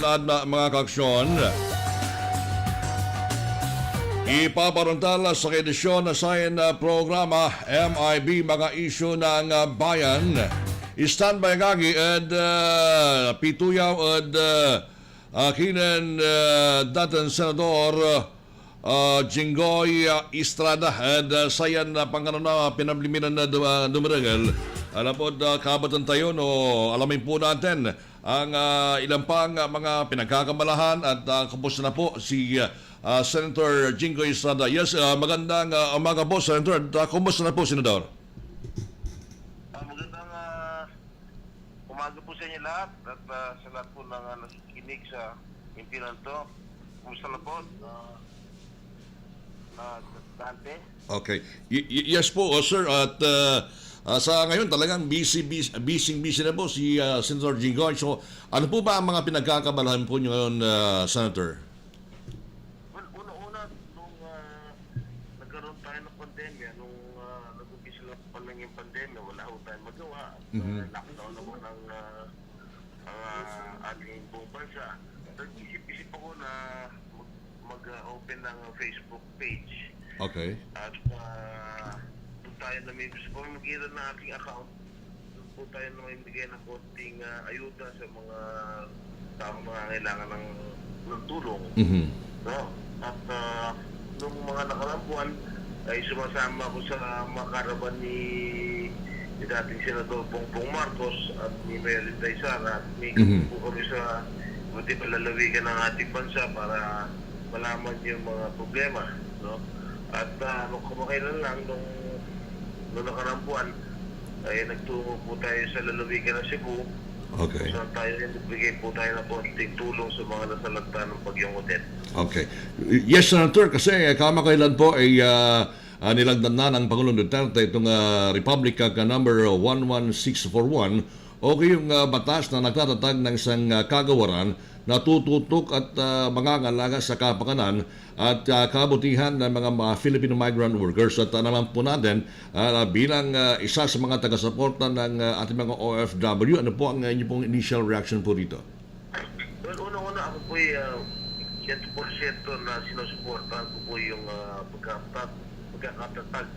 mga kaksyon. Ipaparantala sa edisyon na sayan na programa MIB mga isyu ng bayan. Standby gagi at pituyaw at kinan dating senador Jinggoy Estrada at sayan na pangano na pinabliminan na dumaragal. Alam po, kabatan tayo, no, alamin po natin ang ilang pang mga pinagkakamalahan at kapusta na po si Senator Jinggoy Estrada. Yes, magandang umaga po, Senator. Kumusta na po, Senador? Magandang umaga po sa inyo lahat at sa lahat po ng nakikinig sa impinan to. Kumusta na po, Dante? Okay. Yes po, sir. At sa ngayon talagang busy na po si Senator Jinggoy. So, ano po ba ang mga pinagkakamalahan po niyo ngayon, Senator? Una-una, nung nagkaroon tayo ng pandemya, nung nag-umpisa lang pa lang yung pandemya, wala ho tayong magawa. Lockdown naman ang ating buong bansa. Nag-isip-isip ako na mag-open ng Facebook page. Okay. At kung tayo na may gusto pamagitan ng aking account, kung tayo na may bigay ng konting ayuda sa mga taong mga kailangan ng tulong. No? At nung mga nakaraang buwan, ay sumasama ko sa mga karaban ni dating Senador Bongbong Marcos at ni Mayor Cera at may po kami sa buti palalawigan ng ating bansa para malaman yung mga problema. No? At kumakailan lang nung nakaraang buwan ay nagtungo po tayo sa lalawigan ng Cebu. Okay. So tayo nagbigay po tayo ng konting tulong sa mga nasalagta ng bagyong Odette. Okay. Yes, Senator, kasi kamakailan po ay nilagdan na ng Pangulong Duterte itong Republic Act number 11641. Okay yung batas na nagtatatag ng isang kagawaran na tututok at mangangalaga sa kapakanan at kabutihan ng mga Filipino migrant workers. At naman po natin bilang isa sa mga taga-suporta ng ating mga OFW, ano po ang inyong pong initial reaction po dito? Well, una-una ako po'y 100% na sinusuportahan ko po yung pagkakatatag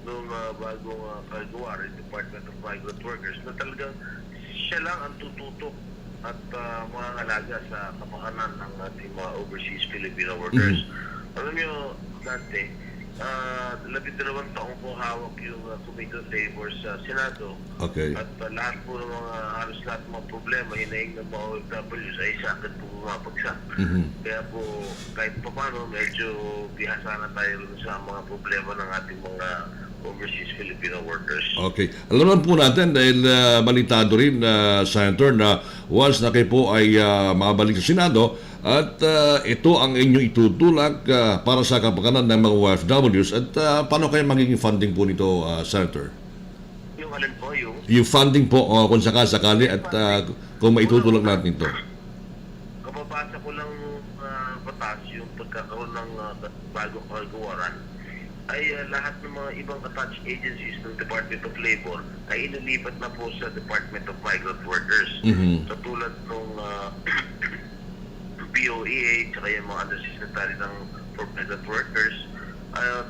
ng bagong kagawaran, Department of Migrant Workers, na talagang siya lang ang tututok at makangalaga sa kapakanan ng ating mga overseas Filipino workers. Alam niyo, Dante, 12 taong po hawak yung Committee on Labor sa Senado. Okay. At lahat po ng halos lahat ng mga problema, hinaing ng mga OFW sa isa agad po bumabagsak. Kaya po, kahit pa paano, medyo bihasa na tayo sa mga problema ng ating mga overseas Filipino workers. Okay. Alam naman po natin dahil balitado rin, Senator, na once na kayo po ay makabalik sa Senado at ito ang inyong itutulak para sa kapakanan ng mga OFWs at paano kayo magiging funding po nito, Senator? Yung alin po, yung funding po kung sakasakali at kung maitutulak natin ito. Kababasa ko lang batas yung pagkakaroon ng bagong kagawaran ay lahat ng mga ibang attached agencies ng Department of Labor ay inilipat na po sa Department of Migrant Workers. So tulad ng POEA at yung mga undersecretary ng for migrant workers,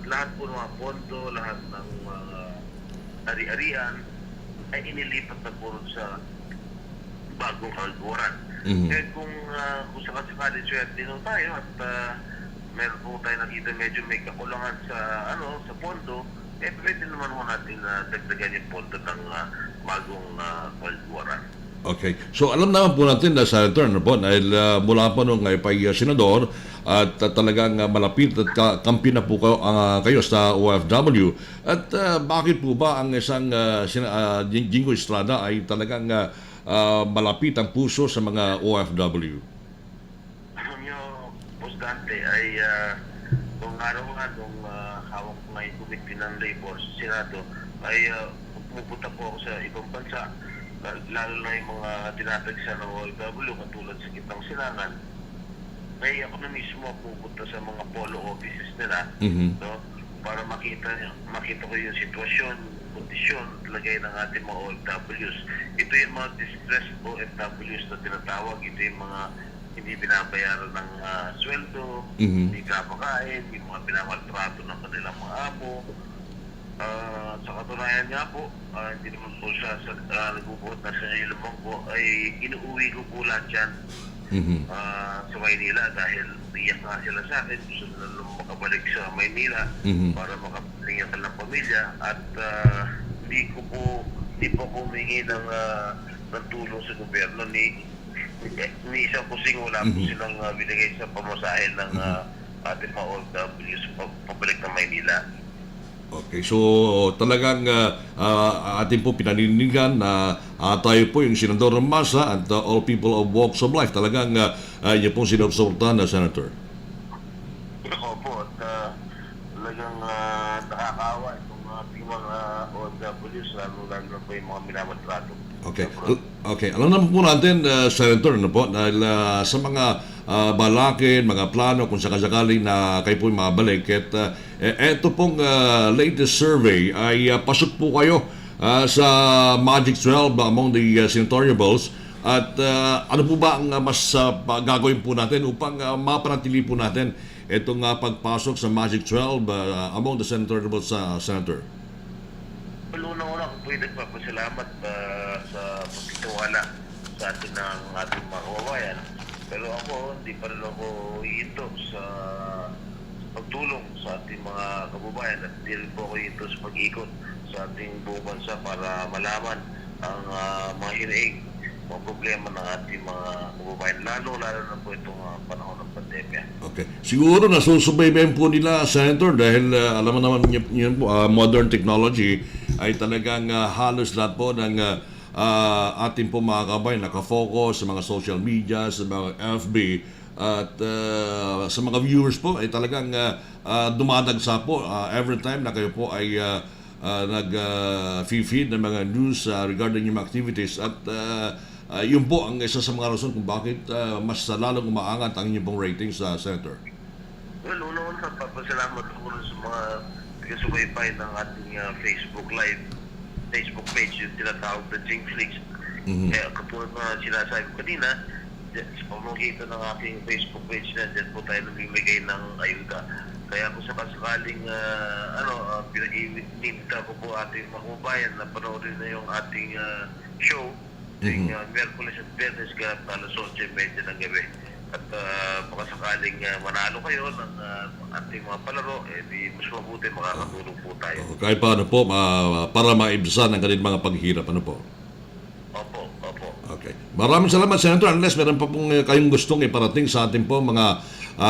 lahat po ng mga pondo, lahat ng ari-arian ay inilipat na po sa bagong kagawaran. Kaya kung sakasakali swerte nung tayo at meron po tayo nakita medyo may kakulangan sa sa pondo, pwede naman po natin dagdagan yung pondo ng bagong kagawaran. Okay. So alam naman po natin na Senator, dahil mula pa nung kay Senador at talagang malapit at kampi na po kayo sa OFW. At bakit po ba ang isang Jinggoy Estrada ay talagang malapit ang puso sa mga OFW? Dante ay nung araw nga nung hawak ko ngayon Committee ng Labor sa Senado ay pumupunta po ako sa ibang bansa, lalo na yung mga tinatagsa ng OFW katulad sa Kitang Silangan. Ay ako na mismo pupunta sa mga polo offices nila, no, para makita ko yung sitwasyon, kondisyon, lagay ng ating mga OFWs. Ito yung mga distressed OFWs na tinatawag, ito yung mga hindi binabayaran ng sweldo, hindi kapakain, hindi mga binamaltrato ng kanilang mga amo. Sa katunayan nga po, hindi naman po siya nagbubuhat na sa ilumang po, ay inuuwi ko po lahat yan sa Maynila dahil iyak nga sila sa akin. Gusto nila makabalik sa Maynila para makapalingan ka ng pamilya at hindi po ko humingi ng tulong sa gobyerno ni isang kusing wala po silang binigay sa pamasahe ng ating mga OFW sa pabalik ng Maynila. Okay, so talagang atin po pinaninindigan na tayo po yung senador ng masa at all people of walks of life. Talagang yun pong sinusuportahan na Senator. Opo, at talagang nakakaawa itong ating mga OFWs, lalo na po yung mga minamaltrato. Okay. Okay. Alam naman po natin, Senator, ano po, dahil sa mga balakin, mga plano, kung sakasakali na kayo po mabalik, at eto pong latest survey ay pasok po kayo sa Magic 12 among the senatoriables. At ano po ba ang mas gagawin po natin upang mapanatili po natin itong pagpasok sa Magic 12 among the senatoriables, Senator? Una kung pwede magpapasalamat sa pagtitiwala sa atin ng ating mga kababayan. Pero ako, hindi pa rin ako iinto sa pagtulong sa ating mga kababayan at hindi rin po ako iinto sa pag-ikot sa ating buong bansa para malaman ang mga hinaing, mga problema ng ating mga kababayan, lalo na po itong panahon ng pandemya. Okay. Siguro nasusubaybayan po nila, Senator, dahil alam mo naman yun po, modern technology ay talagang halos lahat po ng ating po mga kababayan nakafocus sa mga social media, sa mga FB, at sa mga viewers po ay talagang dumadagsa po every time na kayo po ay nag-feed ng mga news regarding yung activities. At yun po ang isa sa mga rason kung bakit mas lalong umaangat ang inyong pong ratings, Senator. Well, una-una, papasalamat ako sa mga taga-subaybay ng ating Facebook page, yung tinatawag na Jingflix. Kaya katulad na sinasabi ko kanina, sa pamamagitan ng aking Facebook page na, dyan po tayo namimigay ng ayuda. Kaya kung sakasakaling pinag-iinita ko po ating mga kababayan na panoorin na yung ating show, yung Miyerkules at Biyernes ka alas 8:30 ng gabi. At baka sakaling manalo kayo ng ating mga palaro, di mas mabuti makakatulong po tayo. Kahit paano po, para maibsan ang kanilang mga paghihirap, ano po? Opo. Okay. Maraming salamat, Senator. Unless meron pa pong kayong gustong iparating sa ating po mga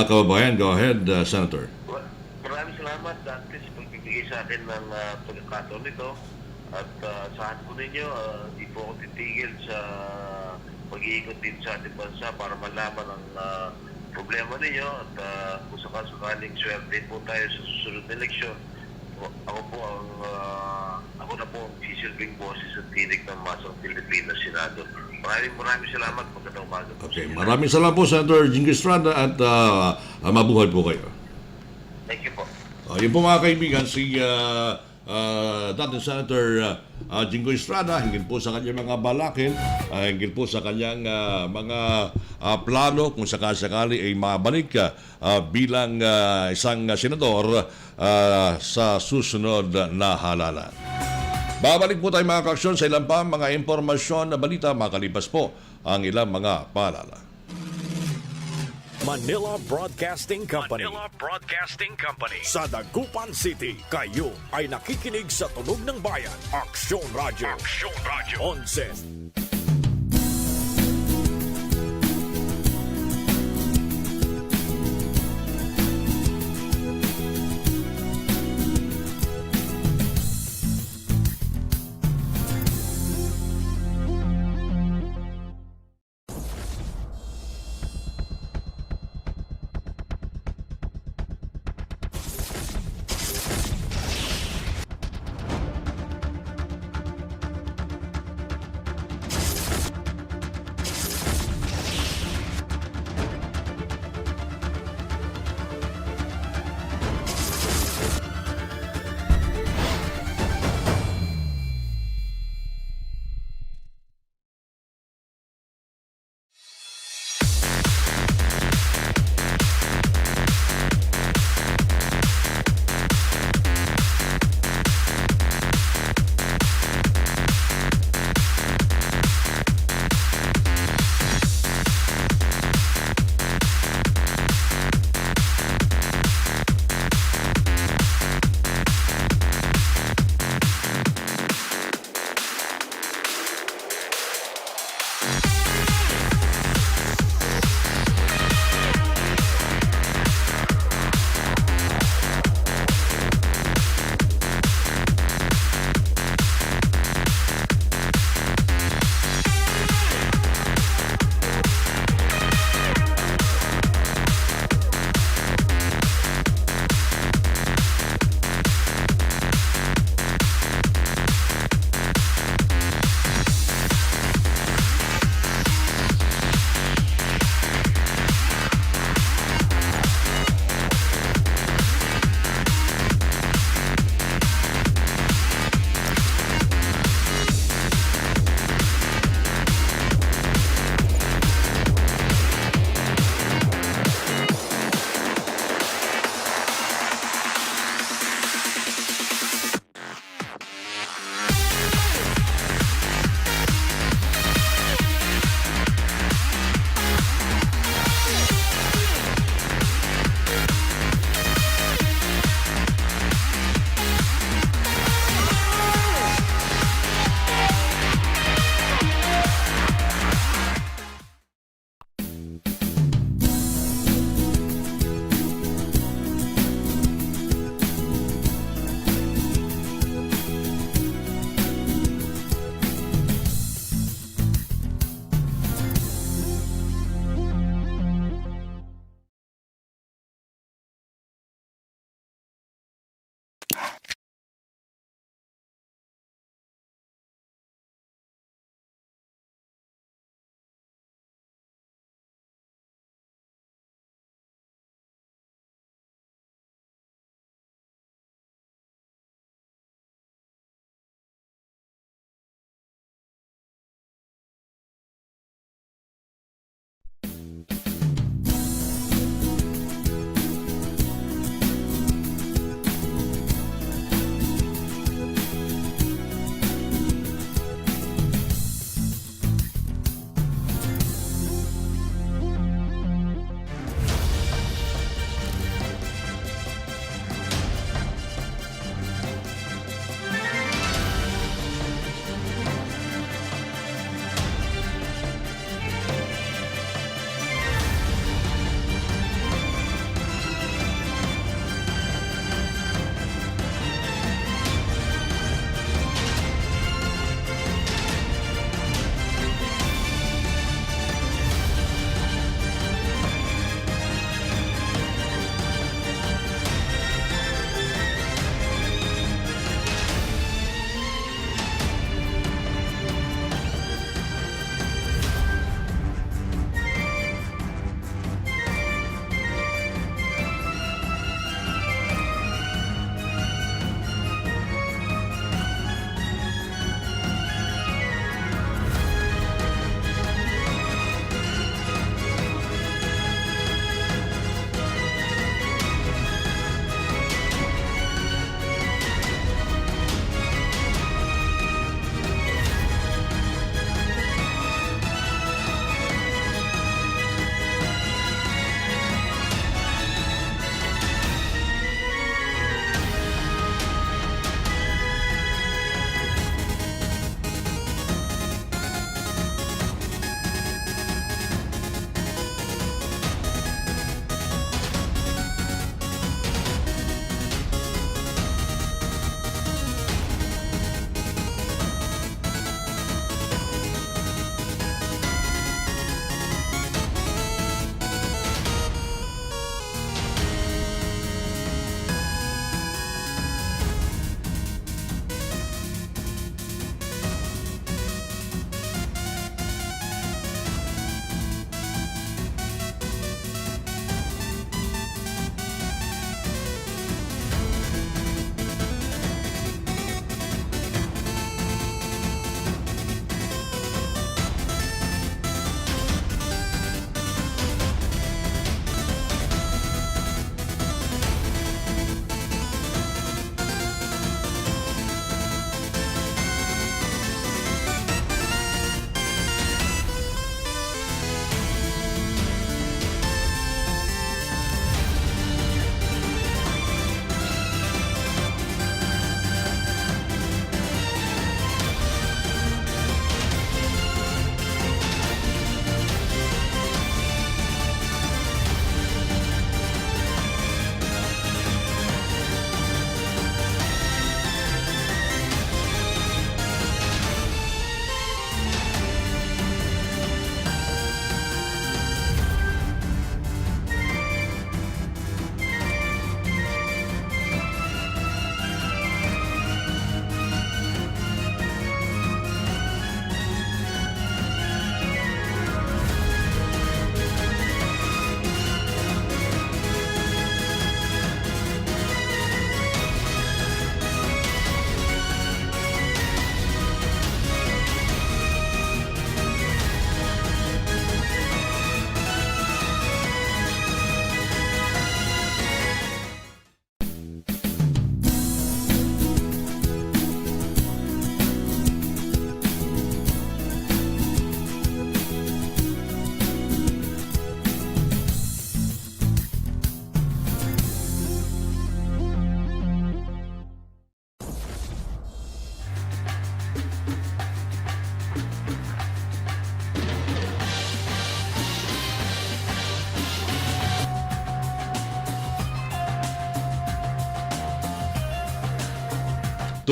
kababayan, go ahead, Senator. Maraming salamat, Dante, sa pagbibigay sa akin ng pagkakataon nito. At saan po ninyo, di po ako titigil sa pag-iikot din sa ating bansa para malaman ang problema ninyo. At kung sakasakaling swerte po tayo sa susunod na eleksyon, ako na po ang sisilbing boses at tinig ng Masang Pilipinas Senado. Maraming salamat. Magandang umaga po. Okay. Maraming salamat po, Senator Jingo Estrada, at mabuhay po kayo. Thank you po. Yun po mga kaibigan, si dating Senator Jingo Estrada, hinggil po sa kanyang mga balakin, hinggil po sa kanyang mga plano kung sakasakali ay mabalik bilang isang senador sa susunod na halalan. Babalik po tayo mga Aksyon sa ilang pa mga impormasyon na balita makalipas po ang ilang mga paalala. Manila Broadcasting Company. Sa Dagupan City, kayo ay nakikinig sa Tunog ng Bayan. Aksyon Radio. 11.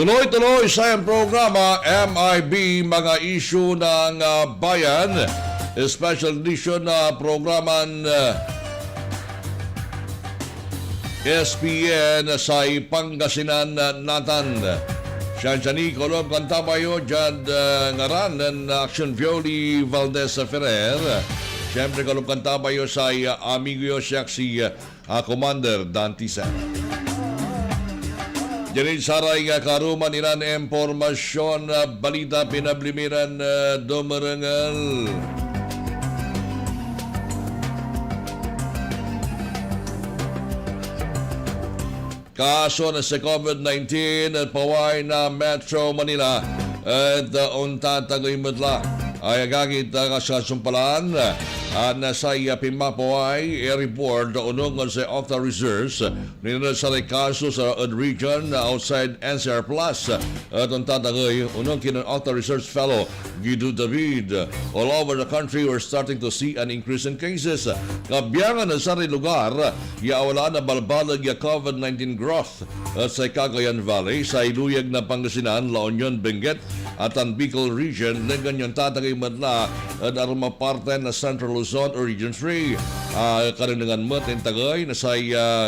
Tuloy-tuloy sa iyang programa, MIB, mga isyu ng bayan. Special edition na programan SPN sa Pangasinan natan. Siya-siyani kolom kantabayo dyan ngaran ng Aksyon Violi Valdez Ferrer. Siyempre kolom kantabayo sa amigo siya si Commander Dante. Diyan saray karuman ilan impormasyon balita pinablimiran dumarangal. Kaso na sa COVID-19 at paway na Metro Manila at unta tagoy madla ay agagit sa sumpalan at nasa pimapaway report unong sa Octa Reserves nila sa kaso sa region outside NCR Plus at unta tagoy unong kinan Octa Reserves Fellow Guido David. All over the country we're starting to see an increase in cases. Kabiyangan na sa lugar wala na balbalag ya COVID-19 growth at sa Cagayan Valley sa iluyag na Pangasinan, La Union, Benguet at ang Bicol region na ganyan tatagay madla at aruma parte na Central Luzon or Region 3. Karinangan mat in tagay na sa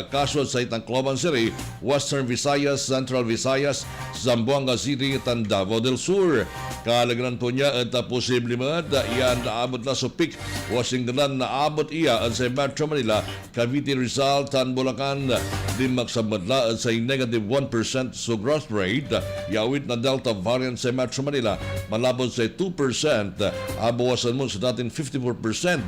kaso sa Tacloban City, Western Visayas, Central Visayas, Zamboanga City at Davao del Sur. Kalagran po niya at posible mat iyan naabot na sa peak Washington naabot iya at sa Metro Manila, Cavite, Rizal, Tan Bulacan di magsabadla at sa negative 1% so growth rate. Yawit na Delta variant sa Metro Manila malabot sa 2%. Bawasan mo sa dating 54%.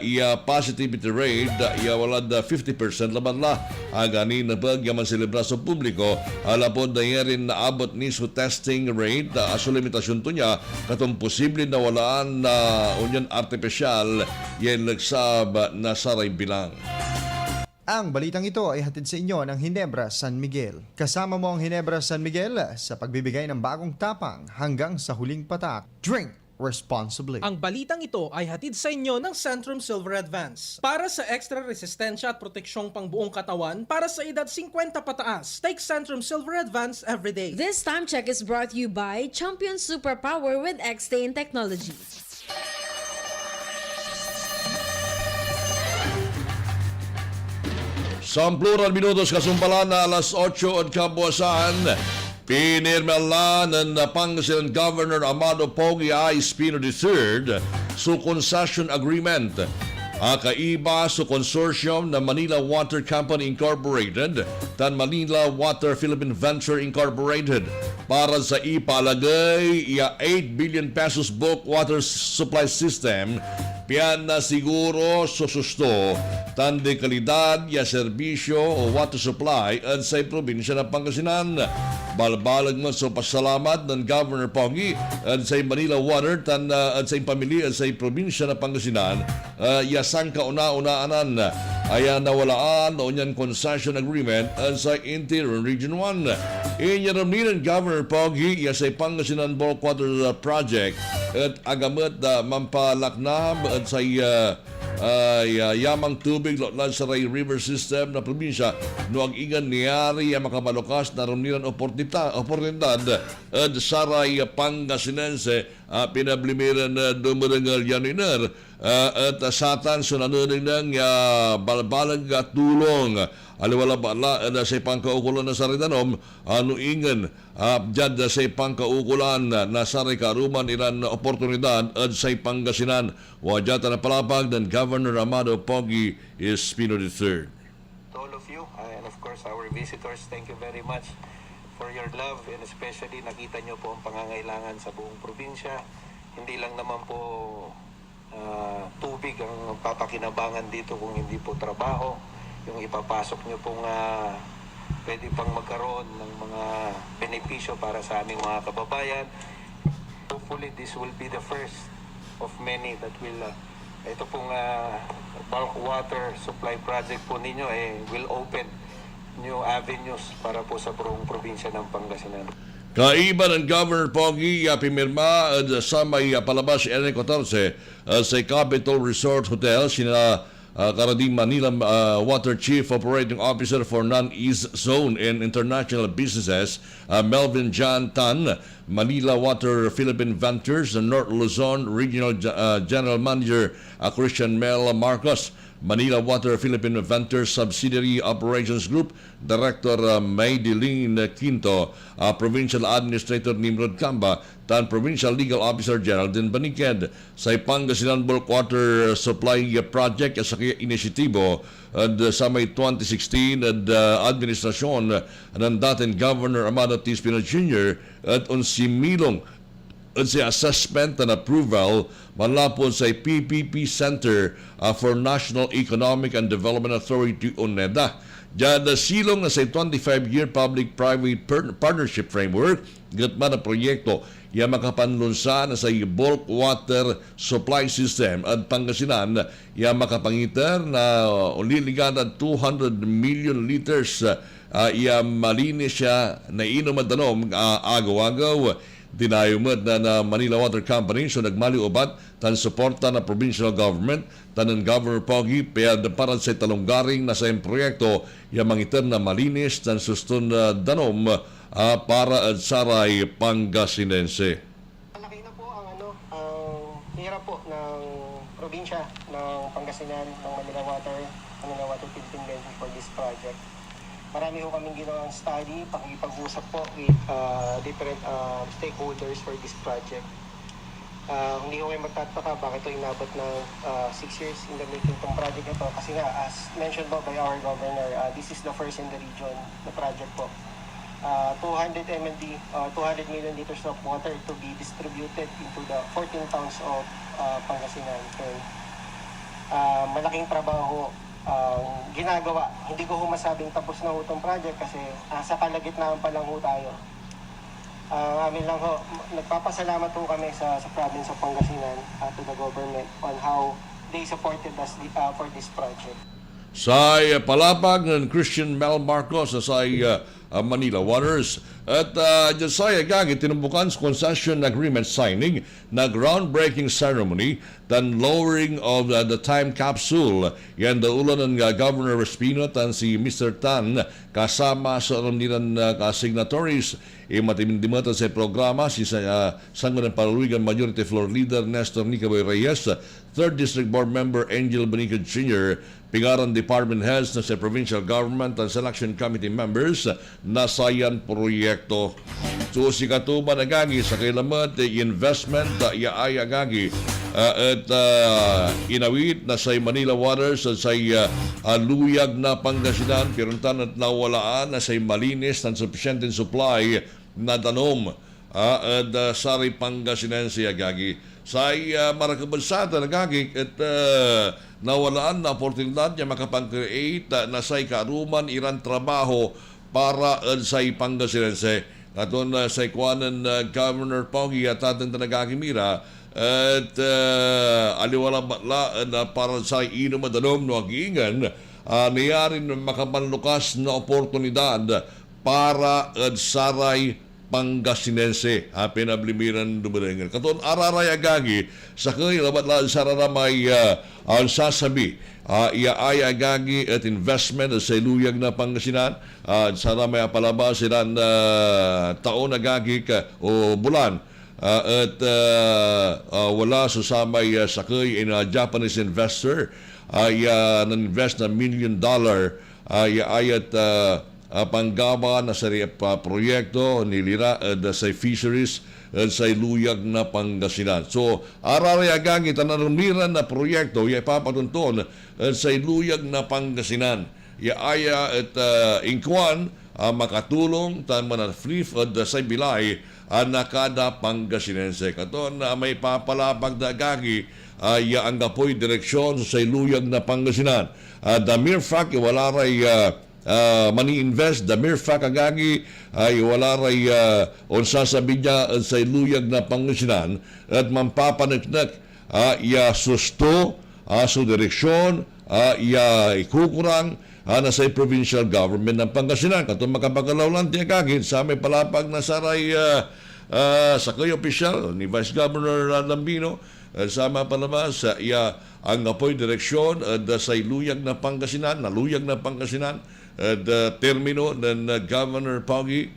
Iya positivity rate iya walad 50% laban la agani na pagyaman silibra sa publiko alapod na rin naabot ni so testing rate aso limitasyon to niya katong posible na walaan na union artificial yan nagsab na saray bilang. Ang balitang ito ay hatid sa inyo ng Ginebra San Miguel. Kasama mo ang Ginebra San Miguel sa pagbibigay ng bagong tapang hanggang sa huling patak. Drink responsibly. Ang balitang ito ay hatid sa inyo ng Centrum Silver Advance. Para sa extra resistensya at proteksyong pangbuong katawan para sa edad 50 pataas, take Centrum Silver Advance every day. This time check is brought to you by Champion Superpower with X-Stain Technology. Sampluran minutos kasumpalan na alas 8 at kabuwasan. Pinirmala ng Pangasinan Governor Amado Pogi I. Espino III sa concession agreement kaiba sa consortium na Manila Water Company Incorporated tan Manila Water Philippine Venture Incorporated para sa ipalagay 8 billion pesos bulk water supply system piyan na siguro sususto tan de kalidad ya serbisyo o water supply at sa probinsya ng Pangasinan. Balbalag mo sa pasalamat ng Governor Pogi at sa Manila Water at sa pamilya at sa probinsya ng Pangasinan yasang kauna-unaanan ay nawalaan o niyang concession agreement at sa Interior Region 1. Inyaramnin ng Governor Pogi sa Pangasinan Bulk Water Project at agamat mampalaknab at sa yamang tubig lotlan sa Ray River System na probinsya no ang igan niyari ang makabalukas na rumniran oportunidad at sa Ray Pangasinense pinablimiran na dumarangal yaniner at satan sunanunin ng balbalag at tulong aliwala bala sa pangkaukulan na sa Ritanom ano ingan dyan sa pangkaukulan na sa karuman ilan oportunidad at sa Pangasinan wajata na palapag ng Governor Amado Pogi Espino III. To all of you and of course our visitors, thank you very much for your love and especially nakita nyo po ang pangangailangan sa buong probinsya. Hindi lang naman po tubig ang papakinabangan dito kung hindi po trabaho. Yung ipapasok nyo pong pwede pang magkaroon ng mga benepisyo para sa aming mga kababayan. Hopefully this will be the first of many that will ito pong bulk water supply project po ninyo will open new avenues para po sa buong probinsya ng Pangasinan. Kaiba ng Governor Pogi pimirma sa may palabas N14 sa Capitol Resort Hotel sina Karating Manila Water Chief Operating Officer for Non-East Zone and International Businesses, Melvin John Tan, Manila Water Philippine Ventures, North Luzon Regional General Manager Christian Mel Marcos, Manila Water Philippine Ventures Subsidiary Operations Group Director Maydeline Quinto, Provincial Administrator Nimrod Camba, tan Provincial Legal Officer Geraldine Baniked sa Pangasinan Bulk Water Supply Project sa kaya inisyatibo at sa may 2016 at administrasyon ng dating Governor Amado T. Espino Jr. at unsimilong at sa assessment and approval malapon sa PPP Center for National Economic and Development Authority UNEDA. Diyan silong na sa 25-year Public-Private Partnership Framework, gatman na proyekto ya makapanlunsa na sa bulk water supply system at Pangasinan ya makapangiter na uliligan at 200 million liters ya malinis siya na inom at danom agaw-agaw. Dinayumad na Manila Water Company so nagmaliubat tan suporta na provincial government tan ng Governor Pogi para sa talonggaring na sa proyekto yung mangiter na malinis tan suston na danom para at saray Pangasinense. Malaki na po ang hirap po ng probinsya ng Pangasinan ng Manila Water Philippine Ventures for this project. Marami ho kaming ginawang study, pakikipag-usap po with different stakeholders for this project. Hindi ko kayo magtataka bakit ito inabot ng 6 years in the making itong project ito. Kasi nga, as mentioned po by our governor, this is the first in the region na project po. 200 million liters of water to be distributed into the 14 towns of Pangasinan. Okay. Malaking trabaho ginagawa. Hindi ko masabing tapos na ho itong project kasi sa kalagitnaan pa lang ho tayo. Amin lang ho, nagpapasalamat ho kami sa province of Pangasinan to the government on how they supported us for this project. Sa palapag ng Christian Mel Marcos sa Manila Waters at dyan sa gagi tinumbukan sa concession agreement signing na groundbreaking ceremony dan lowering of the time capsule yan daulan ng Governor Espino tan si Mr. Tan kasama sa nilang signatories matimindimatan sa programa si Sanggol ng Paluwigan Majority Floor Leader Nestor Nicaboy Reyes, 3rd District Board Member Angel Benicio Jr., Pingaran Department Heads na sa Provincial Government and Selection Committee members na sayan proyekto. So si Katuba nagagi sa kailamat investment yaaya gagi at inawit na sa Manila Waters at sa luyag na Pangasinan piruntan at nawalaan na sa malinis and sufficient in supply na danom at sari Pangasinan siya gagi sa marakabalsada nagagi at nawalaan na oportunidad niya makapag-create na sa karuman iran trabaho para sa Pangasinense. Aton sa ikuanan Governor Pogi at ating tanagakimira at aliwala matla na para sa inom madanom no agingan niyarin makapanlukas na oportunidad para saray Pangasinense pinablimiran dumarengan. Katon araray agagi sa kay labat la sararamay ang sasabi ay agagi at investment sa luyag na Pangasinan saramay palabas sila taon agagi o bulan at wala susamay sakay in a Japanese investor nan-invest na $1 million ayat panggaba na sa proyekto nilira sa fisheries sa luyag na Pangasinan. So, ararayagang itanaramiran na proyekto ipapatunton sa luyag na Pangasinan. Iaya at ingkuan makatulong tan manaflif at sa bilay nakada Pangasinense. Katon may papalapag na gagi ang gapoy direksyon sa luyag na Pangasinan. The mere fact wala ray money invest, the mere fact agagi ay wala ray sasabi niya sa luyag na Pangasinan at mampapanagnak susto sa direksyon ikukurang na sa provincial government ng Pangasinan. Katong makapagalaw lang tiya kagit sa may palapag na saray sa kayo opisyal ni Vice Governor Lambino sama palabas ang apoy direksyon sa luyag na Pangasinan, termino ng Governor Pogi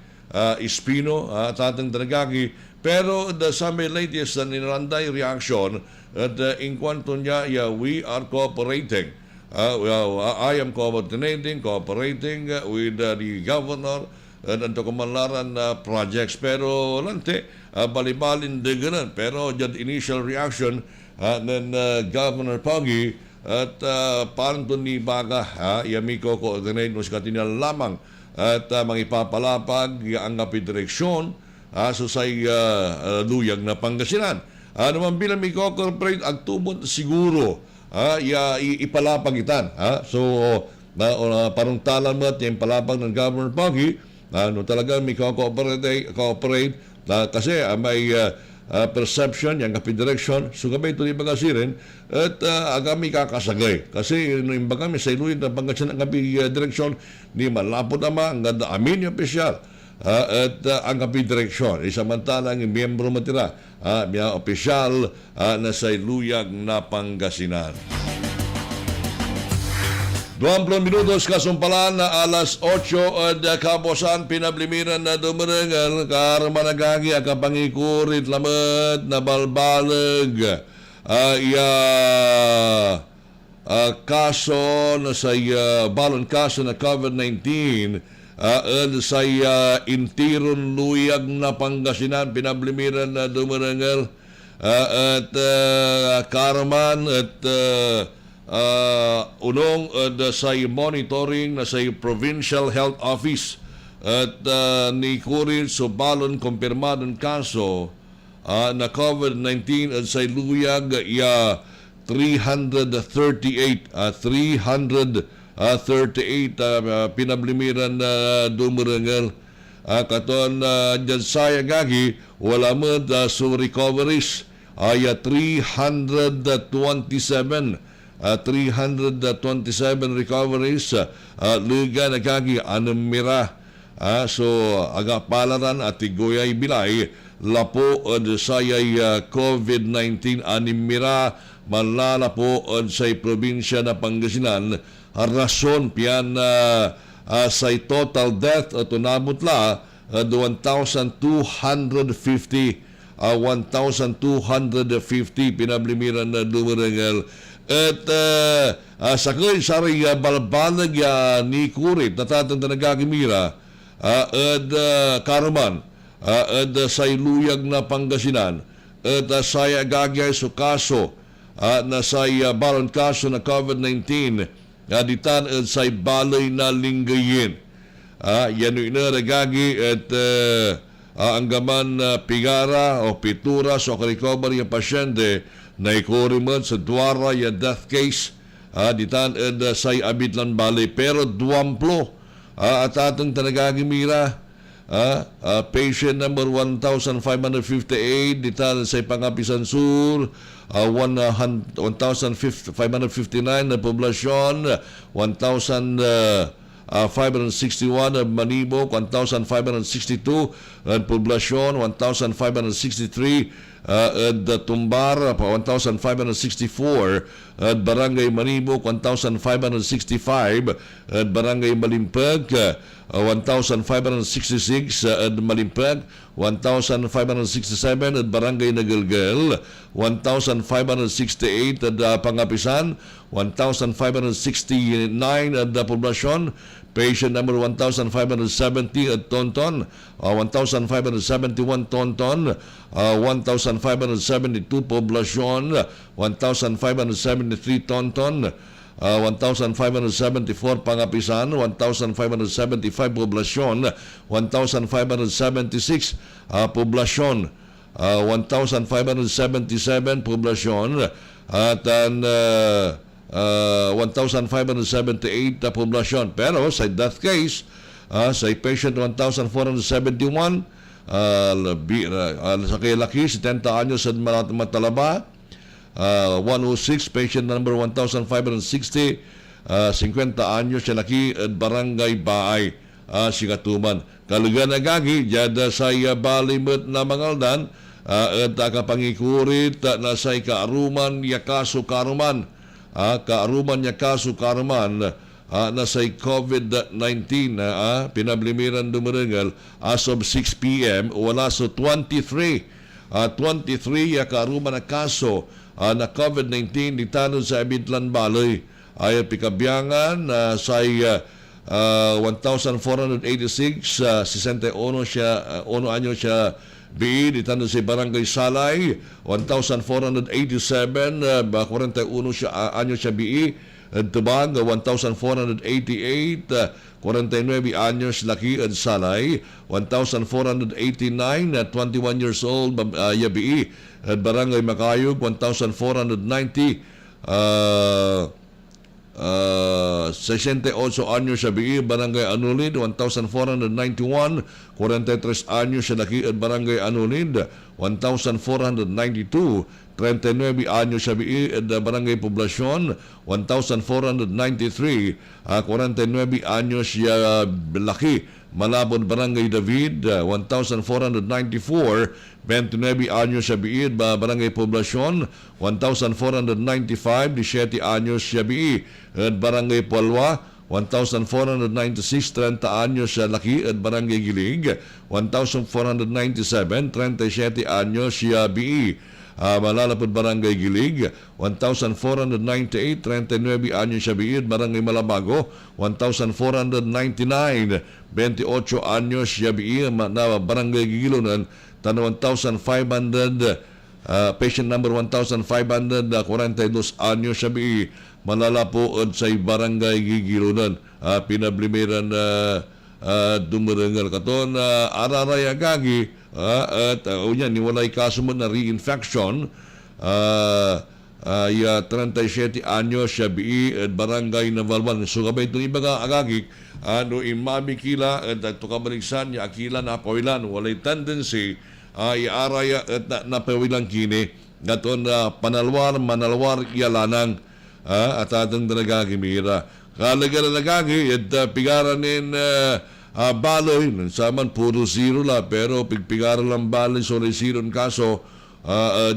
Espino at ating Dragagi. Pero sa may latest na nilanday reaction in kwanto niya, we are cooperating. I am cooperating with the governor and kumalaran projects. Pero lante, balibalin de ganun. Pero dyan initial reaction ng Governor Pogi at parang doon ni Baga, yamiko coordinate mo sa katinal lamang at mangipapalapag ang apidireksyon so sa luyag na Pangasinan. Naman bilang may corporate, agtubot siguro ipalapag itan. So, parang talan mo at yung palapag ng Governor Pogi, talaga may cooperate kasi may perception, yung kapidireksyon, so kami ito yung bagasirin at agami kakasagay. Kasi yung bagami sa iluyag na Pangasinan ang kapidireksyon, ni malapot naman, ang ganda amin yung opisyal. At ang kapidireksyon, isamantalang miyembro matira, mga opisyal na sa iluyag na Pangasinan. 20 minutos kasumpalan na alas 8 at kaposan pinablimiran na dumarangal karamanagagi ang kapangikurit lamat na balbalag kaso na sa balon kaso na COVID-19 sa intiron luyag na Pangasinan pinablimiran na dumarangal at karaman at unong sa monitoring na sa Provincial Health Office at ni Kurin so balon kumpirmadong kaso na COVID-19 at sa luyag 338 pinablimiran na dumurangal katon dyan saya gagi wala mo so recoveries ay 327 recoveries luga na kagi anumira so agapalaran at igoyay bilay lapo sayay COVID-19 animira malalapo sa probinsya na Pangasinan rason piyan sa total death at tunabot la 1,250 pinablimiran na dumarangal at sakoy sari balbalag ni Kurit natatang na nagagimira at karuman at sa iluyag na Pangasinan at saya gagyay so kaso na sa balon kaso na COVID-19 ditan at sa balay na linggayin yan yung inaragagi at ang gaman pigara o pitura so recovery yung pasyente na ikorimod sa duwara yung death case ditan at sa abitlan balay pero duwamplo at atong tanagagimira patient number 1,558 ditan sa Pangapisan Sur 1,559 na poblasyon 1,561 Manibo 1,562 at poblasyon 1,563 at Tumbar 1,564 at Barangay Manibo 1,565 at Barangay Malimpag 1,566 at Malimpag 1,567 at Barangay Nagalgal 1,568 at Pangapisan 1,569 at poblasyon patient number 1,570 at Tonton 1,571 Tonton 1,572 poblasyon 1,573 Tonton 1,574 Pangapisan 1,575 poblasyon 1,576 poblasyon 1,577 poblasyon at 1,578 na poblasyon. Pero sa death case, sa patient 1,471, sa kailaki, 70 anyos sa Matalaba, 106, patient number 1,560, 50 anyos sa laki at Barangay Baay, Sigatuman. Kalugan na gagi, jada sa balimot na Mangaldan, at kapangikurit nasay kaaruman yakaso karuman kaaruman yakaso karuman nasay COVID-19 pinablimiran dumarengal as of 6 p.m. wala so 23 yakaruman na kaso na COVID-19 ditano sa Abidlan Balay ay pikabyangan say 1,486 61 siya 1 anyo siya BE ditano sa Barangay Salay 1,487 41 siya anyo siya BE Tubag 1,488 49 anyos laki at Salay 1,489 21 years old yabi at Barangay Makayog 1,490 68 anyos sa BI Barangay Anulid 1,491 43 anyos sa laki at Barangay Anulid 1,492 39 anyos sa BI at Barangay Poblasyon 1,493 49 anyos sa laki Malabon Barangay David 1,494 29 anyos sa BI at Barangay Poblasyon 1,495 17 anyos sa BI at Barangay Palwa 1,496 30 anyos sa laki at Barangay Gilig 1,497 37 anyos sa BI Malalapod Barangay Gilig 1,498 39 anyos sa BI at Barangay Malabago 1,499 28 anyos sa BI na Barangay Gigilunan 1,500 patient number 1,542 anyos sa BI malalapood sa Barangay Gigilunan pinablimiran dumarengal katon araraya gagi at unya niwalay kaso mo na reinfection 37 anyos sa BI at Barangay Navalban so kabay itong iba nga agagik ano imami kila at ito kabaligsan niya akila na pawilan walay tendency iaraya at napawilang kini gaton manalwar yalanang at atang nagagimira kalaga na nagagi at pigaranin baloy saman puro zero la pero pigpigaran lang baloy so zero kaso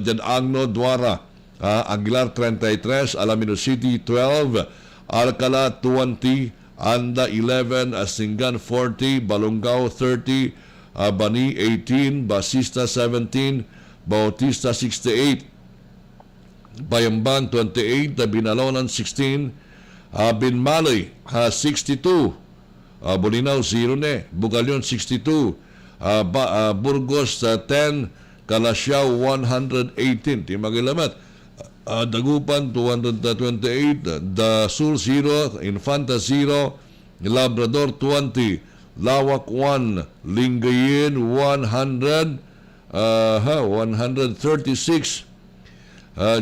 dyan Agno Duara Aguilar 33 Alamino City 12 Alcala 20 Anda 11 Asingan 40 Balongao 30 Bani 18 Basista 17 Bautista 68 Bayambang 28 Binalonan 16 Binmalay 62 Bolinao 0 ne Bugalyon 62 Burgos 10 Calasiao 118 Timagilamat Dagupan 228 Dasur 0 Infanta 0 Labrador 20 Lawak 1 Lingayen 100 136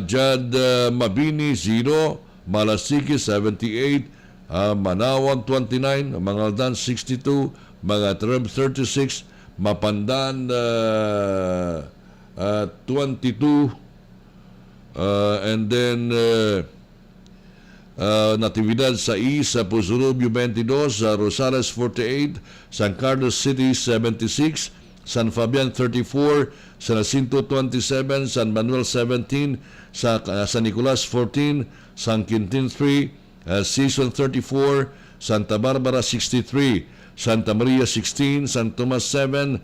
Jad Mabini 0 Malasiki 78 Manawag 29 Mangaldan 62 Mga Treb 36 Mapandan 22 and then Natividad 6 sa Puzurubio 22 Rosales 48 San Carlos City 76 San Fabian 34 San Jacinto 27 San Manuel 17 San Nicolas 14 San Quintin 3 Season 34 Santa Barbara 63 Santa Maria 16 San Tomas 7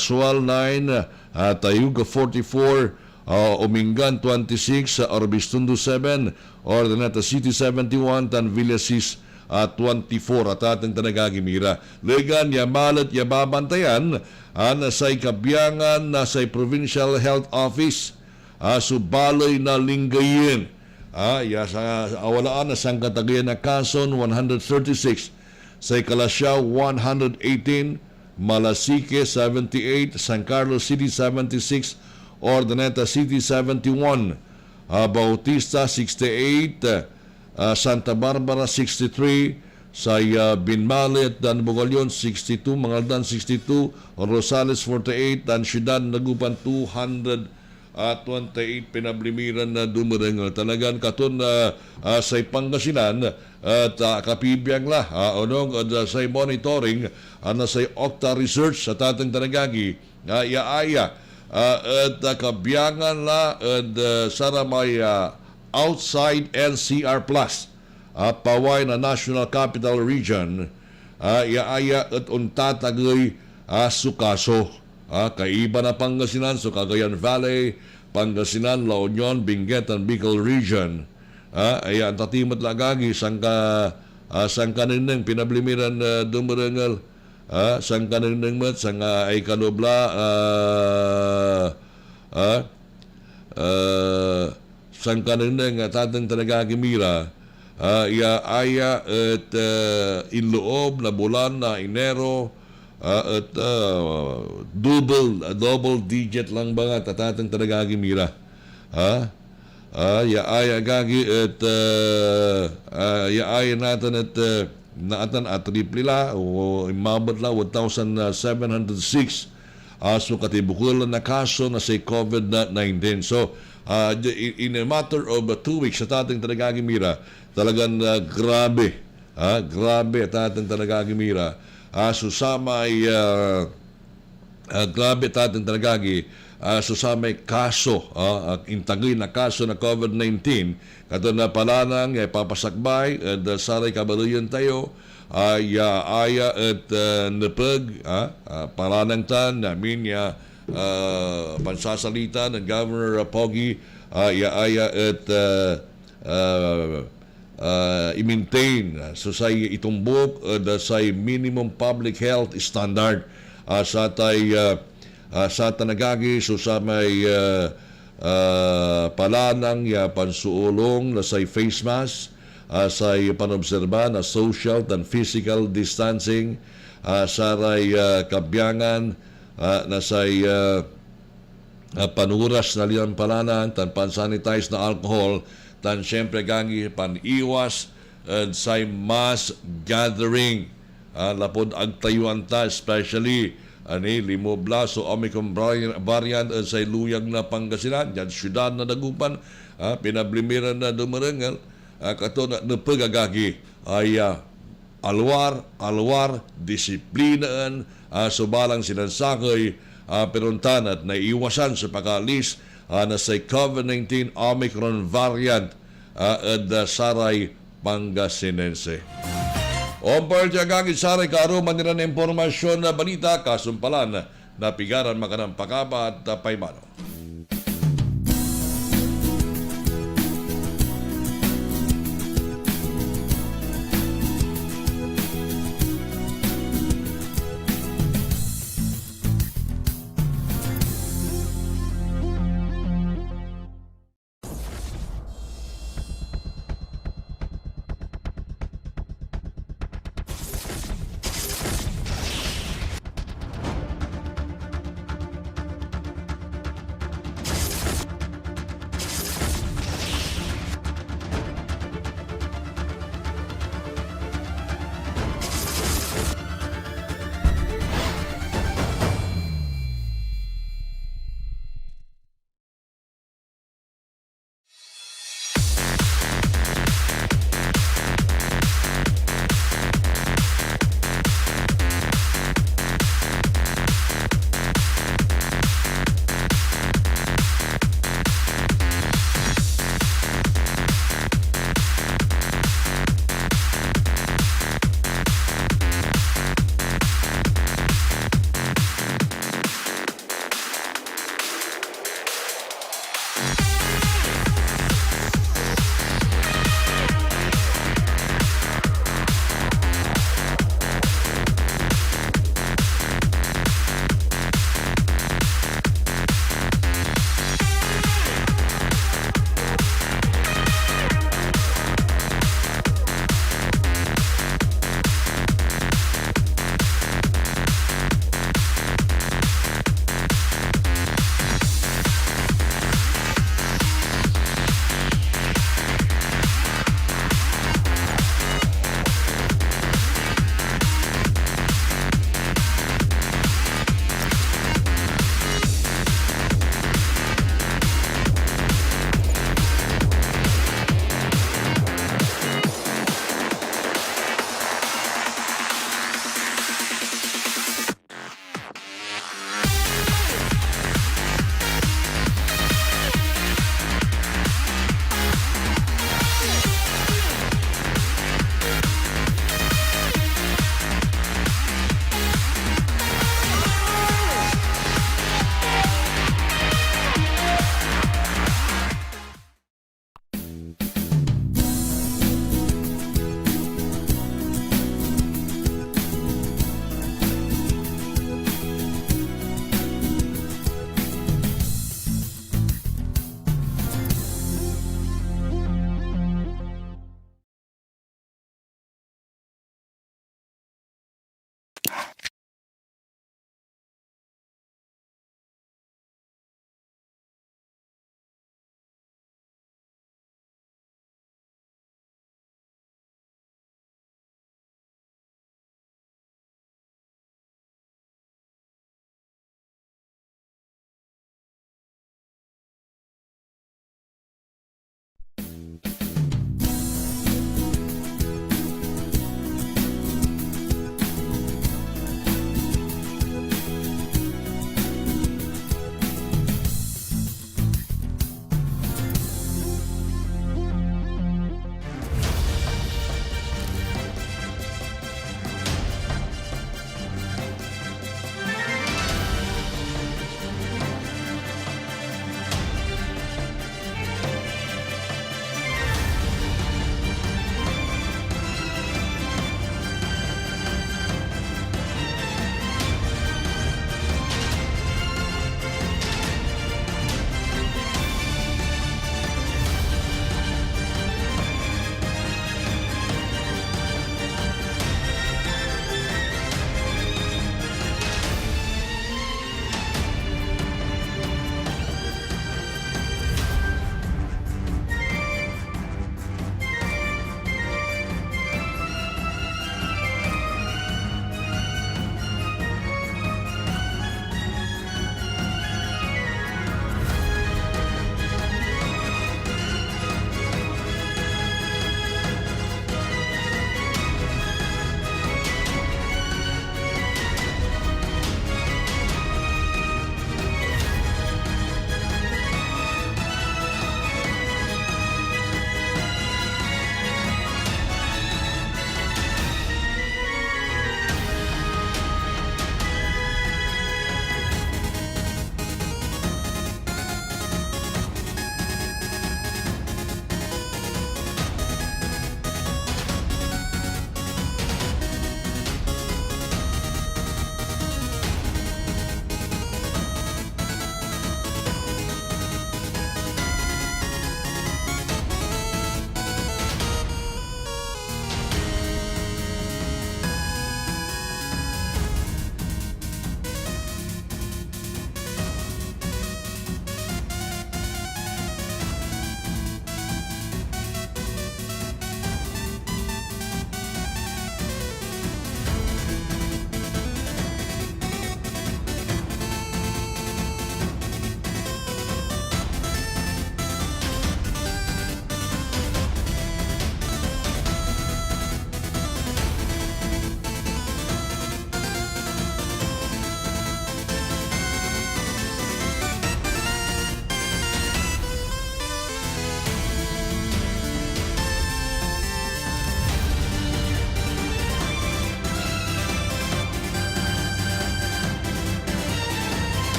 Sual 9 Tayuga 44 Umingan 26 Orbistundo 7 Ordaneta City 71 Tanvilla 6 24 at ating tanagagimira legan yamalat yababantayan nasay kabyangan nasay Provincial Health Office subaloy na linggayin sa awalaan na sang katagayan na Quezon 136 sa Calasiao 118 Malasike 78 San Carlos City 76 Ordaneta City 71 Bautista 68 Santa Barbara 63 sa Binmalet dan Bugalyon 62 Mangaldan 62 Rosales 48 dan Ciudad Nagupan 228 pinablimiran na dumarengal talagan katon sa Pangasinan at kapibiyang la onong sa monitoring na sa Octa Research sa tatang tanagagi yaaya at kabiyangan la at saramay outside NCR Plus paway na National Capital Region iaaya at untatagay sukaso kaiba na Pangasinan so Cagayan Valley, Pangasinan, La Union, Benguet and Bicol Region ay ang tatimat lagagi sangkanin pinablimiran dumarangal sangkanin mat sang ay kanubla sangkanin tatang talagagi mira aya at inloob na bulan na Enero at double digit lang ba nga tatatang talagagi mira aya gagi at aya natin at naatan at triplila o imabot la 1,706 so katibukulan na kaso na sa COVID-19. So in a matter of 2 weeks sa tating talagagi mira talagang grabe at ating talagagi mira susamay grabe at ating talagagi susamay kaso intagay na kaso na COVID-19 kato na palanang papasakbay at saray kabaluyan tayo aya at napag palanang tan namin pansasalita ng Governor Pogi aya at i-maintain so say itumbok say minimum public health standard sa tanagagi so sa may palanang pansuulong na say face mask sa panobserba na social and physical distancing saray kabyangan na say panuras na liyan palanang tan pansanitize na alcohol tan siyempre gangi paniwas and say mass gathering lapod agtayuan ta especially limobla so Omicron variant sa luyag na Pangasinan yan syudad na dagupan pinablimiran na dumarangal kato na napagagagi ay alwar disiplinaan subalang sinansakay peruntan at naiiwasan sa pagkalis na sa COVID-19 Omicron variant at saray Pangasinense. Ompar tiagagit saray karuman nila na impormasyon na balita kasumpalan na pigaran makanang pakaba at paymano.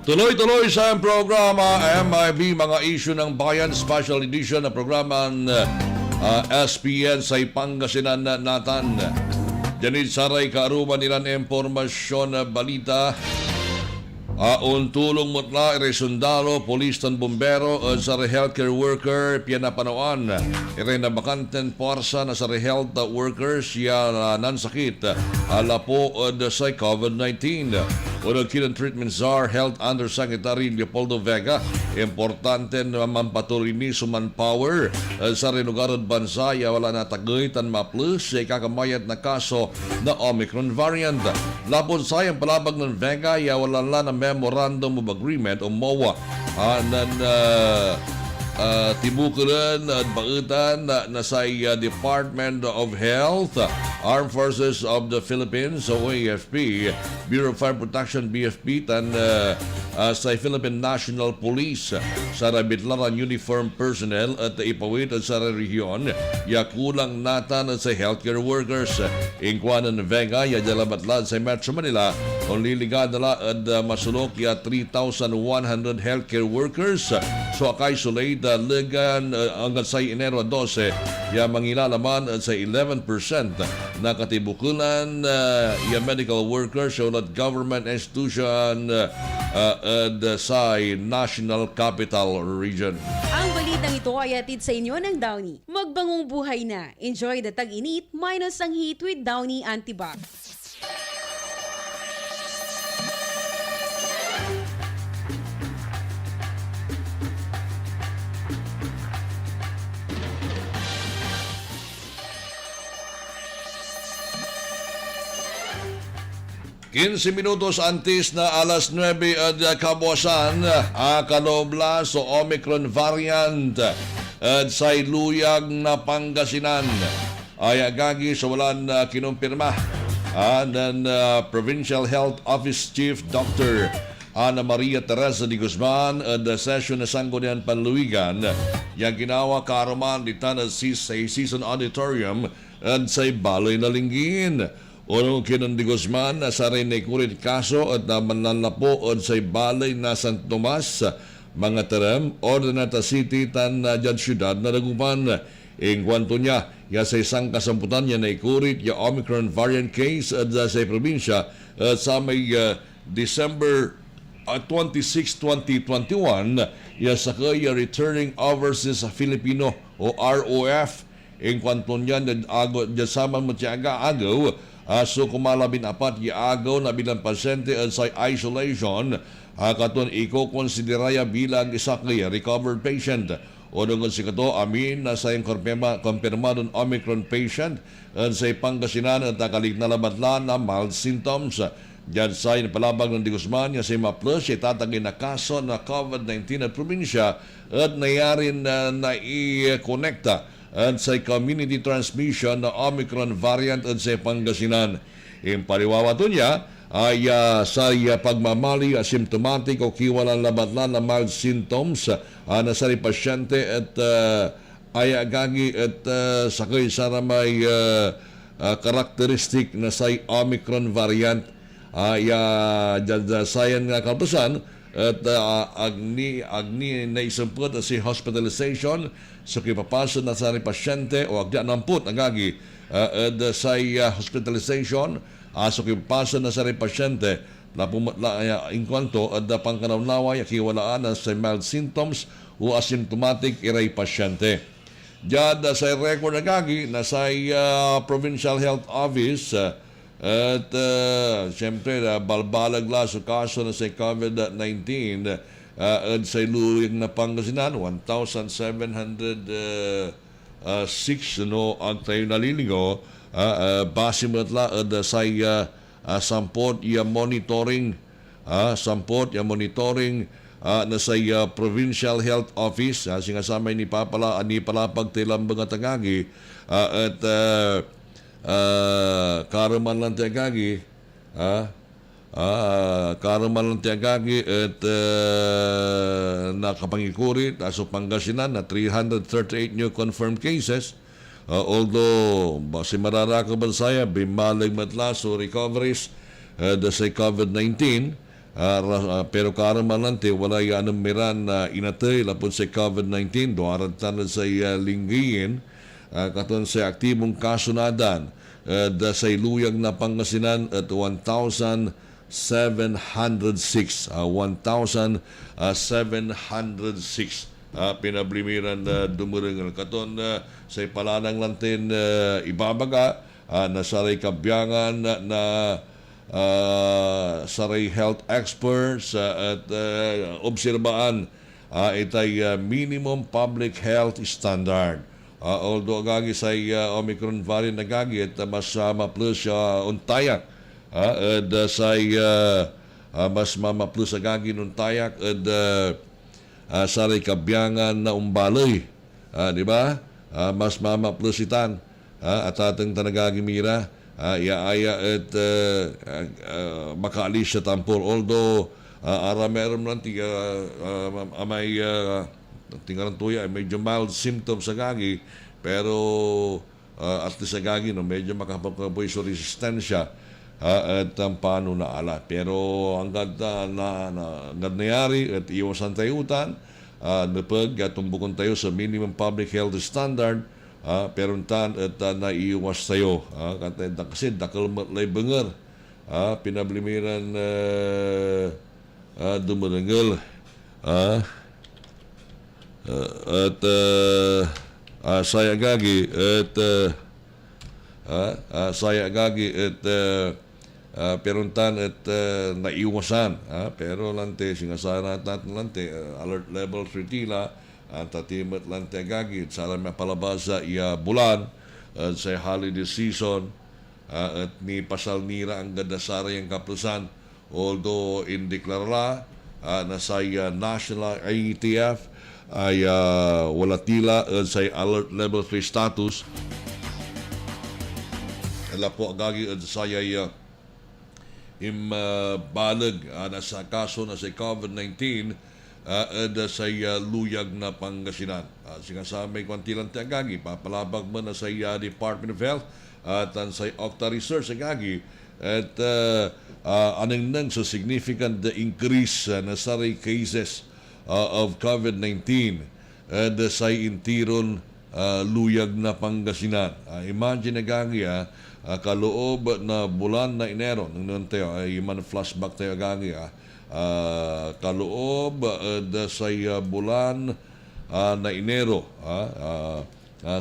Tuloy-tuloy sa ang programa MIB Mga Isyu ng Bayan Special Edition na programa ng SPN sa Pangasinan natan. Janit saray kaaruman nilan impormasyon na balita. Tulong mutla sundalo, polis tan bombero at sa healthcare worker pinapanoan. Ire na bakanten porsa na sa health workers ya nansakit alapo od sa COVID-19. Unang kinang treatment czar Health Undersecretary Leopoldo Vega, importante na mampatuloy ni manpower sa rinugarod bansa ya wala na tagay tan maplus sa ikakamayat na kaso na Omicron variant. Lapon sayang palabag ng Vega ya wala na Memorandum of Agreement o MOA tibukulan at bautan na sa Department of Health, Armed Forces of the Philippines o AFP, Bureau of Fire Protection BFP tan sa Philippine National Police sa nabitlaran uniform personnel at ipawit at sa rehiyon ya kulang natan sa healthcare workers. Ingkwanan ng Vega ya dalabatlad sa Metro Manila kung liligad nila at masulok ya 3,100 healthcare workers soaka-isolate ligan hanggang sa Enero 12 ya mangilalaman sa 11% na katibukulan ya medical workers so that government institution sa National Capital Region. Ang balitang ito ay atid sa inyo ng Downy. Magbangong buhay na. Enjoy the tag-init minus ang heat with Downy Antibac. Minutos antes na alas 9 at kabuasan, kalobla sa Omicron variant at sa iluyag na Pangasinan ay agagi sa walan kinumpirma ng Provincial Health Office Chief Dr. Ana Maria Teresa de Guzman at session na Sanggunian Panluigan yang ginawa kaaraman dito sa Season Auditorium at sa Baloy na Linggin. Unong kinon de Guzman sa rin na ikulit kaso at manlalapo od sa balay na San Tomas mga terem Ordinata City tan dyan syudad na Dagupan. Ingkwanto niya ya sa isang kasamputan niya na ikulit ya Omicron variant case at sa probinsya at sa may December 26, 2021 ya sa kaya returning overseas Filipino o ROF. Ingkwanto niya na sama mo siya agaw so kumalabin apat iaagaw na bilang pasyente at sa isolation katon iko-konsideraya bilang isa kaya recovered patient. O dungon si kato amin na sa yung konfirmadong Omicron patient at sa Pangasinan at nakalig na labatlan na mild symptoms. Diyan sa palabag ng Di Guzman nga si Plus itatagin na kaso na COVID-19 at probinsya at nayari na nai-connecta at sa community transmission na Omicron variant at sa Pangasinan. Impaliwawato niya ay sa pagmamali asymptomatic o kiwalang labatlan na mild symptoms na sa pasyente at ay agagi at sakay sa may karakteristik na sa Omicron variant ay sayan nga kalpasan at agni naisumpot si hospitalization sa kipapasod na sa pasyente o agda namput agagi at sa hospitalization so kipapasod na sa pasyente na pumatla in kwanto at pangkanawnawa yakiwalaan sa mild symptoms o asymptomatic iray pasyente. Diyan sa record agagi na sa Provincial Health Office at siyempre balbalag la sa kaso na sa COVID-19 at sa luyag na Pangasinan 1,706 ang tayo naliligo base matla at sa sampot monitoring na sa Provincial Health Office singasamay ni palapag tilang mga tagagi at karuman lang tagagi at nakapangikurit aso Pangasinan na 338 new confirmed cases although si mararaka bansaya bimalag matla so recoveries sa COVID-19 pero karuman lang wala yan miran na inatay lapon sa COVID-19 doaran tanan sa linggiin katon sa aktibong kasunadan sa iluyag na Pangasinan at 1,706 pinablimiran na dumuringan katon sa palanang lantin ibabaga na saray kabyangan na saray health experts at obserbaan itay minimum public health standard. Although agagi sa Omicron variant agagi at mas ma-plus untayak at sa mas ma-plus agagi untayak at sa kabyangan na umbalay di ba mas ma-plus itan at atang tanagagi mira iaaya at makaalis sa tampol although ara meron lang may tingnan tuya medyo mild symptoms sa gagi pero at least sa gagi no medyo makapagkaboy sa resistensya at paano na ala pero hanggang nangyari at iwasan tayo utan napag tumbukon tayo sa minimum public health standard pero tan at naiiwas tayo kasi dakal matlay bengar pinablimiran dumarangal at saya gagi at peruntan at naiwasan pero lante singasara natin lante alert level 3 tila at tatimat lante gagi sala may palabas sa bulan at sa holiday season at ni pasal nira ang gadasara yung kaplusan although indeklarala na sa national IETF ay wala tila sa alert level 3 status ala po agagi sa balag na sa kaso na sa COVID-19 sa luyag na Pangasinan singasamay kwantilang agagi papalabag mo na sa Department of Health at sa Octa Research agagi at anong nang so significant increase na sa cases of COVID-19 and sa intiron luyag na Pangasinan. Imagine agagi kaloob na bulan na Enero nung tayo ay man flashback tayo agagi kaloob sa bulan na Enero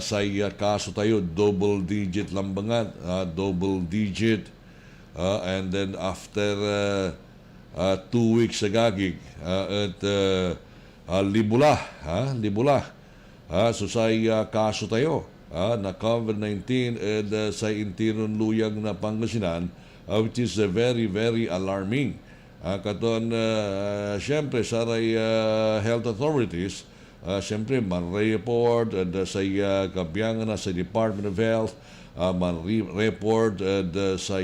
sa kaso tayo double digit lambangan double digit and then after 2 weeks sa gagig at libula so sa kaso tayo na COVID-19 at sa intiron luyag na Pangasinan which is very, very alarming. Katon, siyempre, sa health authorities, siyempre, man-report sa kabiyangan na sa Department of Health, man-report sa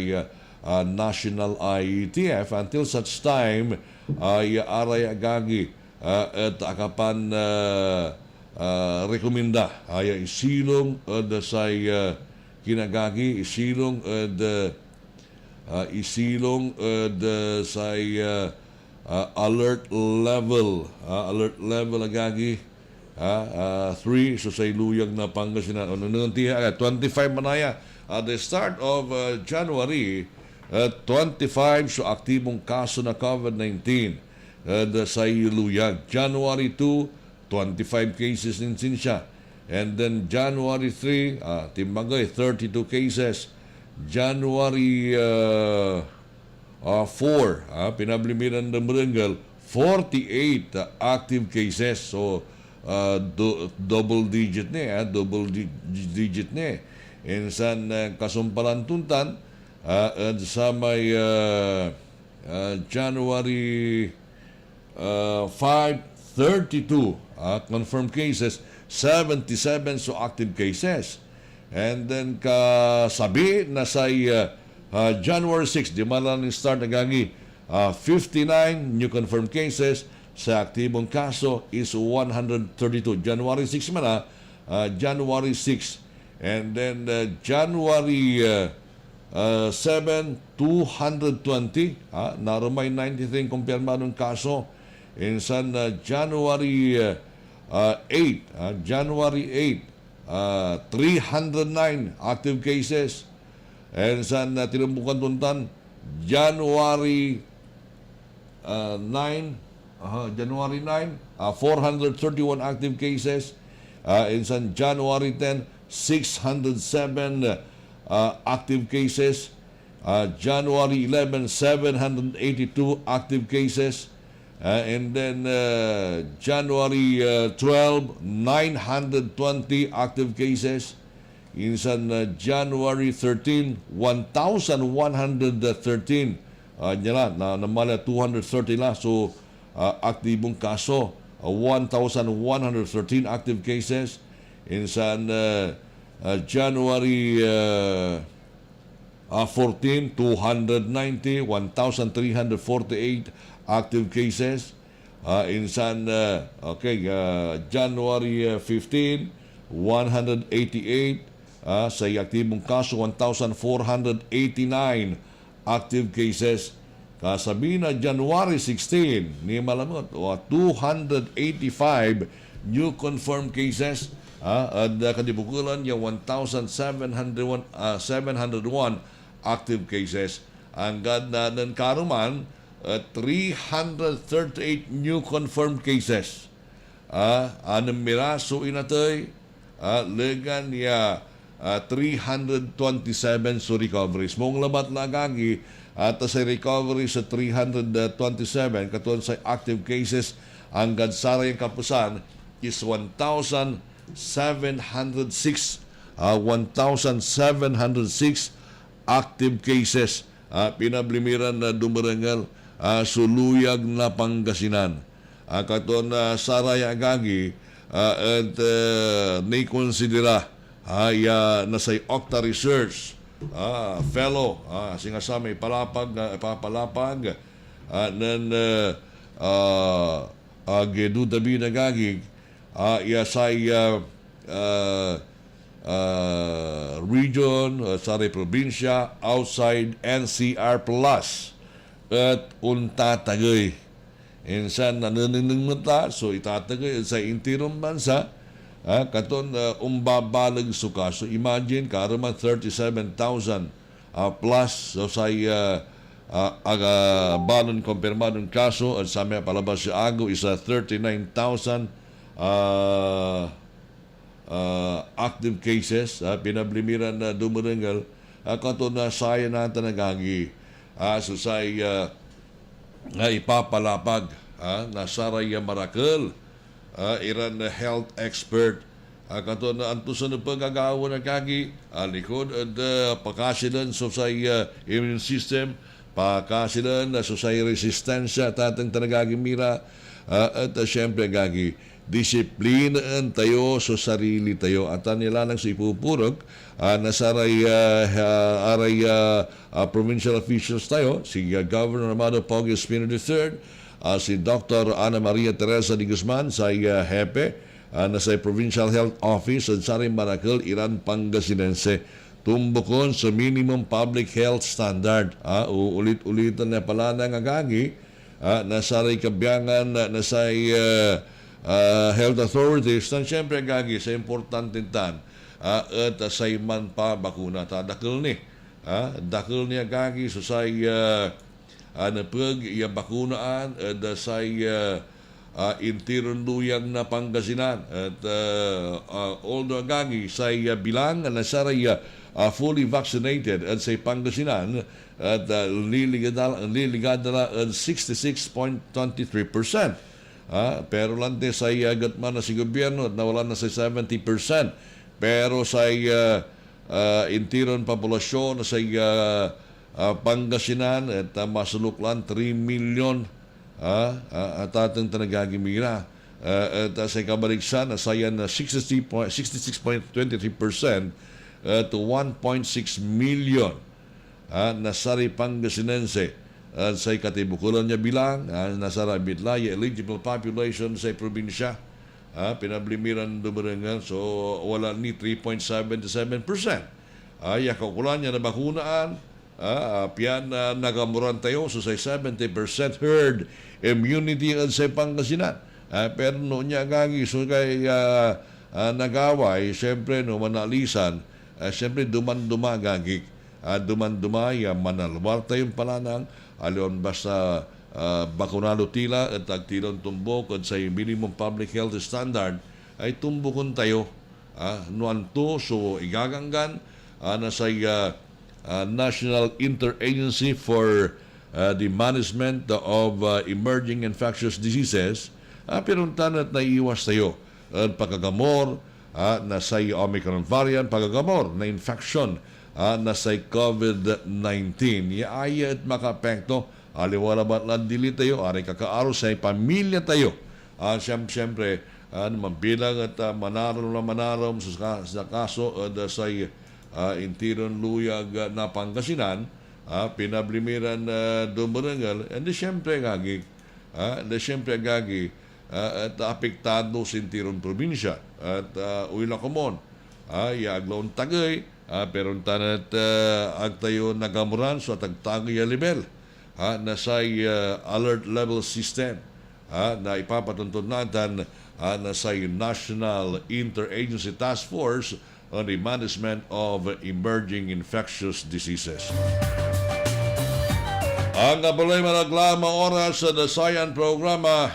National IETF until such time ay aray agagi at akapan rekomenda ay isilong sa kinagagi isilong sa alert level agagi 3 so sa iluyag na Pangasinan 25 manaya at the start of January 25 so aktibong kaso na COVID-19 sa iluyag. January 2 25 cases din siya, and then January 3 timbagay 32 cases. January 4 pinablimiran ng Barangay 48 active cases, so double digit ni and san kasumpalan tuntan sa may January 532 confirmed cases, 77 so active cases. And then kasabi na sa January 6, di man lang start nagagi 59 new confirmed cases, sa aktibong kaso is 132. January 6 man January 6. And then January 7, 220. Narumay 93 kumpirmadong kaso. And san January 8, January 8, 309 active cases. And san tinumbukan tuntan, January 9, January 9, 431 active cases. And san January 10, 607 active cases. January 11, 782 active cases. And then January 12, 920 active cases. In January 13, 1,113. Na namala 230 la. So, aktibong kaso, 1,113 active cases. In January 14, 290, 1,348 active cases. In January 15, 188. Sa aktibong kaso, 1,489 active cases. Kasabi na January 16, ni malamot, 285 new confirmed cases. At kadibukulan yung 1,701 active cases. Ang ganda ng karuman, 338 new confirmed cases. Anong miraso inatoy, legan ya 327 so recoveries. Mong labat na gagi at sa recovery sa 327 katon sa active cases, ang gadsara yung kapusan is 1,706 active cases. Pinablimiran na dumarangal suluyag na Pangasinan. Katon saraya agagi at naikonsidera na sa Octa Research fellow singasama ipapalapag nan gedudabi nagagig sa region sa probinsya outside NCR plus at untatagay insan nananang mata so itatagay sa intirong bansa. Katon umbabalag so kaso. Imagine karaman 37,000 plus so sa banon kumpirmadong kaso at sa may palabas sa ago isa 39,000 active cases. Pinablimiran na dumarangal katon na saya natin nagagi so sa ipapalapag na saraya marakal Iran health expert kato na antusan na pagagawa na kagi, likod at Pangasinan so sa immune system, Pangasinan so sa resistensya tatang tanagagi mira, at siyempre gagi, disiplinaan tayo sa sarili tayo at nila lang sa ipupurog nasaray provincial officials tayo, si Governor Amado Pogue Espino III, si Dr. Ana Maria Teresa de Guzman sa hepe na sa Provincial Health Office at sa Marakal, Iran, Pangasinense, tumbukon sa minimum public health standard. Uulit-ulitan na pala na ngagagi na sa kabiyangan na sa health authorities na siyempre gagi sa importante tan at sa iman pa bakuna ta dakil ni dakil niya gagi so sa napag iya bakunaan at sa intiron luyang na Pangasinan at although gagi sa bilang na sa fully vaccinated at sa Pangasinan at liligad na 66.23%. Pero lang din sa gatman na si gobyerno at nawala na sa 70%. Pero sa intiron populasyon na sa Pangasinan at masuluklan 3 million at atang tanagagimira at sa kabaligsan nasayan na 66.23% to 1.6 million nasari Pangasinense at sa katibukulan niya bilang nasara bitlay eligible population sa probinsya pinablimiran dumarengan so wala ni 3.77%. Kakulan niya na bakunaan piyan nagamuran tayo so sa 70% herd immunity sa Pangasinan. Pero no niya gagi so kay nagaway siyempre no manalisan siyempre duman-duma gagi duman-duma manalwar tayong palanang alon basta bakunado tila at agtilon tumbok at sa minimum public health standard ay tumbukon tayo nuanto so igaganggan na sa National Interagency for the Management of Emerging Infectious Diseases pinuntan at naiiwas tayo at pagkagamor na sa Omicron variant, pagkagamor na infection na sa COVID-19 iaya at makapekto aliwala ba't lang dili tayo ari kakaaro sa pamilya tayo siyempre mabilang at manarom sa kaso sa intiron luyag na Pangasinan pinablimiran dumarangal and siyempre gagi at apektado sa intiron probinsya at uwila komon yaglon tagay pero tanat agtayo nagamuran so tagtagay level na sa alert level system na ipapatuntun natin na sa National Interagency Task Force on the Management of Emerging Infectious Diseases. Ang kapulay managlama oras sa Dasayan Programa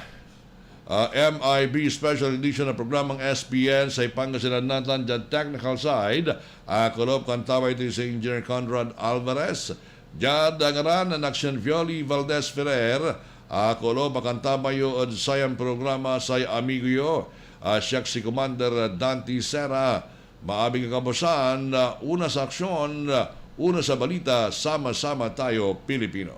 MIB Special Edition ng programang SPN sa Pangasinan natin dyan technical side. Kulop kantaway ito si Engineer Conrad Alvarez. Dyan dangaran ng Aksyon Violi Valdez Ferrer. Kulop kantabayo at sayang programa sa amigo yo. Siya si Commander Dante Cera. Maabing kabusan, una sa aksyon, una sa balita, sama-sama tayo Pilipino.